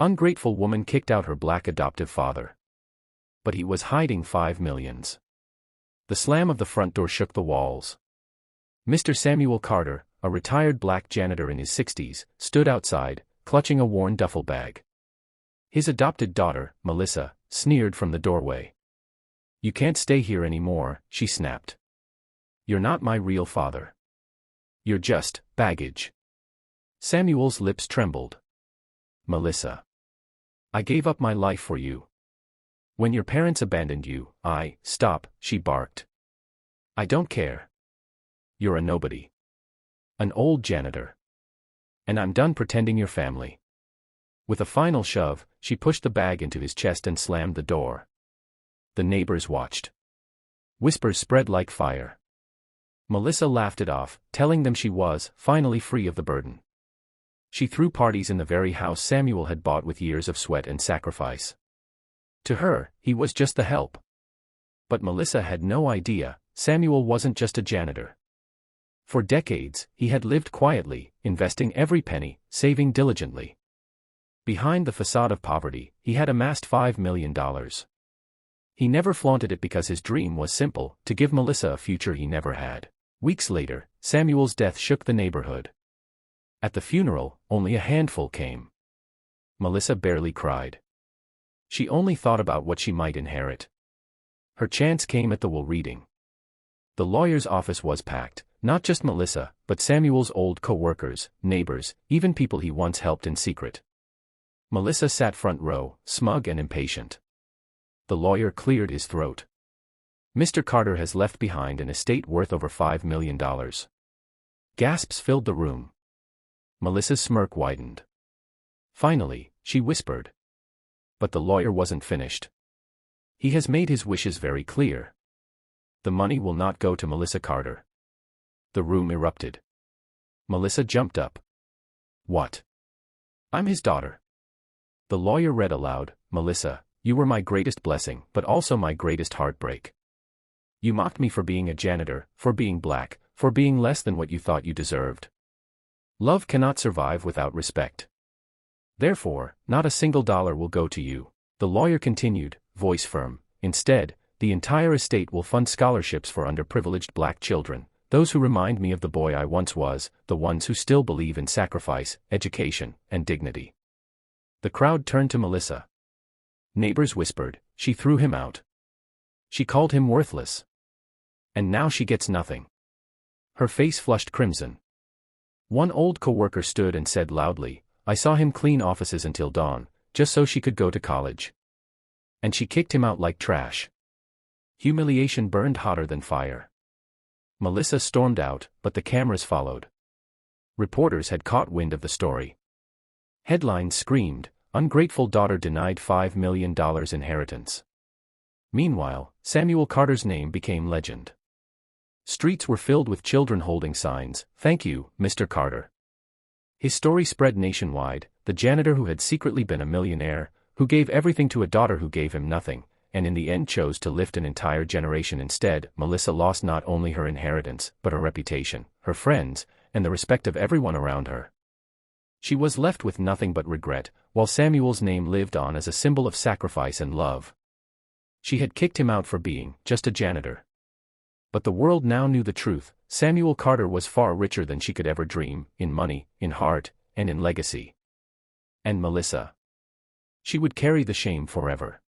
Ungrateful woman kicked out her black adoptive father. But he was hiding $5 million. The slam of the front door shook the walls. Mr. Samuel Carter, a retired black janitor in his 60s, stood outside, clutching a worn duffel bag. His adopted daughter, Melissa, sneered from the doorway. "You can't stay here anymore," she snapped. "You're not my real father. You're just baggage." Samuel's lips trembled. "Melissa, I gave up my life for you. When your parents abandoned you, Stop," she barked. "I don't care. You're a nobody. An old janitor. And I'm done pretending you're family." With a final shove, she pushed the bag into his chest and slammed the door. The neighbors watched. Whispers spread like fire. Melissa laughed it off, telling them she was, finally free of the burden. She threw parties in the very house Samuel had bought with years of sweat and sacrifice. To her, he was just the help. But Melissa had no idea, Samuel wasn't just a janitor. For decades, he had lived quietly, investing every penny, saving diligently. Behind the facade of poverty, he had amassed $5 million. He never flaunted it because his dream was simple, to give Melissa a future he never had. Weeks later, Samuel's death shook the neighborhood. At the funeral, only a handful came. Melissa barely cried. She only thought about what she might inherit. Her chance came at the will reading. The lawyer's office was packed, not just Melissa, but Samuel's old co-workers, neighbors, even people he once helped in secret. Melissa sat front row, smug and impatient. The lawyer cleared his throat. "Mr. Carter has left behind an estate worth over $5 million. Gasps filled the room. Melissa's smirk widened. Finally, she whispered. But the lawyer wasn't finished. "He has made his wishes very clear. The money will not go to Melissa Carter." The room erupted. Melissa jumped up. "What? I'm his daughter." The lawyer read aloud, "Melissa, you were my greatest blessing, but also my greatest heartbreak. You mocked me for being a janitor, for being black, for being less than what you thought you deserved. Love cannot survive without respect. Therefore, not a single dollar will go to you." The lawyer continued, voice firm. "Instead, the entire estate will fund scholarships for underprivileged black children, those who remind me of the boy I once was, the ones who still believe in sacrifice, education, and dignity." The crowd turned to Melissa. Neighbors whispered, "She threw him out. She called him worthless. And now she gets nothing." Her face flushed crimson. One old co-worker stood and said loudly, "I saw him clean offices until dawn, just so she could go to college. And she kicked him out like trash." Humiliation burned hotter than fire. Melissa stormed out, but the cameras followed. Reporters had caught wind of the story. Headlines screamed, "Ungrateful daughter denied $5 million inheritance." Meanwhile, Samuel Carter's name became legend. Streets were filled with children holding signs, "Thank you, Mr. Carter." His story spread nationwide, the janitor who had secretly been a millionaire, who gave everything to a daughter who gave him nothing, and in the end chose to lift an entire generation instead. Melissa lost not only her inheritance, but her reputation, her friends, and the respect of everyone around her. She was left with nothing but regret, while Samuel's name lived on as a symbol of sacrifice and love. She had kicked him out for being just a janitor. But the world now knew the truth. Samuel Carter was far richer than she could ever dream, in money, in heart, and in legacy. And Melissa. She would carry the shame forever.